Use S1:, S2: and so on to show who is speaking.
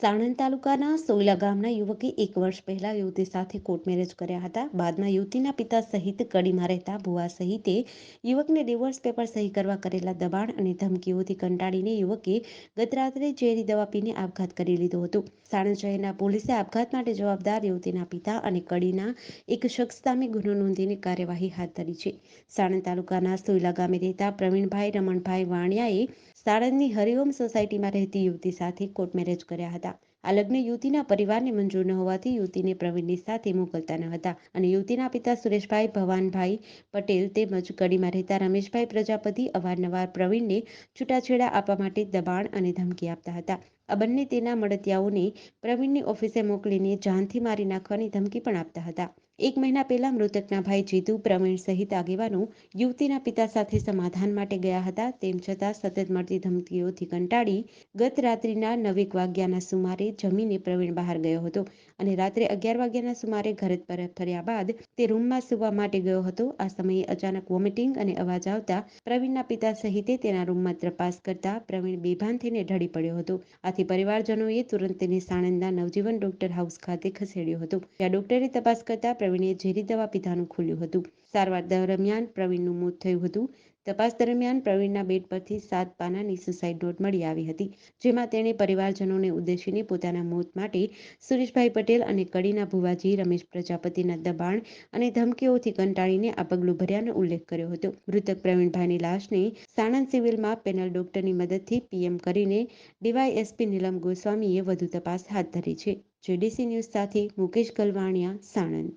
S1: સાણંદ તાલુકાના સોયલા ગામના યુવકે 1 વર્ષ પહેલા યુવતી સાથે કોર્ટ મેરેજ કર્યા હતા. બાદમાં યુવતીના પિતા સહિત કડીમાં રહેતા ભુવા સહિતે યુવકને ડિવોર્સ પેપર સહી કરવા કરેલા દબાણ અને ધમકીઓથી કંટાળીને યુવકે ગત રાત્રે ઝેરી દવા પીને આપઘાત કરી લીધો હતો. સાણંદ શહેરના પોલીસે આપઘાત માટે જવાબદાર યુવતીના પિતા અને કડીના એક શખ્સ સામે ગુનો નોંધીને કાર્યવાહી હાથ ધરી છે. સાણંદ તાલુકાના સોયલા ગામે રહેતા પ્રવીણભાઈ રમણભાઈ વાણિયાએ સાણંદની હરિઓમ સોસાયટીમાં રહેતી યુવતી સાથે કોર્ટ મેરેજ કર્યા હતા. આ લગ્ન યુવતીના પરિવારને મંજૂર ન હોવાથી યુવતીને પ્રવીણની સાથે મોકલતા ન હતા અને યુવતીના પિતા સુરેશભાઈ ભવાનભાઈ પટેલ તેમજ કડીમાં રહેતા રમેશભાઈ પ્રજાપતિ અવારનવાર પ્રવીણને છૂટાછેડા આપવા માટે દબાણ અને ધમકી આપતા હતા. આ બંને તેના મળતિયાઓને પ્રવીણની ઓફિસે મોકલીને જાનથી મારી નાખવાની ધમકી પણ આપતા હતા. 1 મહિના પહેલા મૃતકના ભાઈ જીતુ, પ્રવીણ સહિત આગેવાનો યુવતીના પિતા સાથે સમાધાન માટે ગયા હતા. તેમ છતાં સતત મળતી ધમકીઓથી કંટાળી ગત રાત્રિના 9 વાગ્યાના સુમારે જમીને પ્રવીણ બહાર ગયો હતો અને રાત્રે 11 વાગ્યાના સુમારે ઘરે પરત ફર્યા બાદ તે રૂમમાં સૂવા માટે ગયો હતો. આ સમયે અચાનક વોમિટિંગ અને અવાજ આવતા પ્રવીણના પિતા સહિતે તેના રૂમમાં તપાસ કરતા પ્રવીણ બેભાન થઈને ઢળી પડ્યો હતો. આથી પરિવારજનોએ તુરંત તેને સાણંદના નવજીવન ડોક્ટર હાઉસ ખાતે ખસેડ્યો હતો. ત્યાં ડોક્ટરે તપાસ કરતા પ્રવીણે ઝેરી દવા પીધાનું ખુલ્યું હતું. સારવાર દરમિયાન પ્રવીણનું મોત થયું હતું. તપાસ દરમિયાન પ્રવીણના બેડ પરથી 7 પાનાની સુસાઇડ નોટ મળી આવી હતી, જેમાં તેણે પરિવારજનોને ઉદ્દેશીને પોતાના મોત માટે સુરેશભાઈ પટેલ અને કડીના ભુવાજી રમેશ પ્રજાપતિના દબાણ અને ધમકીઓથી કંટાળીને આ પગલું ભર્યાનો ઉલ્લેખ કર્યો હતો. મૃતક પ્રવીણભાઈની લાશને સાણંદ સિવિલમાં પેનલ ડોક્ટરની મદદથી પીએમ કરીને ડીવાયએસપી નીલમ ગોસ્વામીએ વધુ તપાસ હાથ ધરી છે. જેડીસી ન્યૂઝ સાથે મુકેશ ગલવાણિયા, સાણંદ.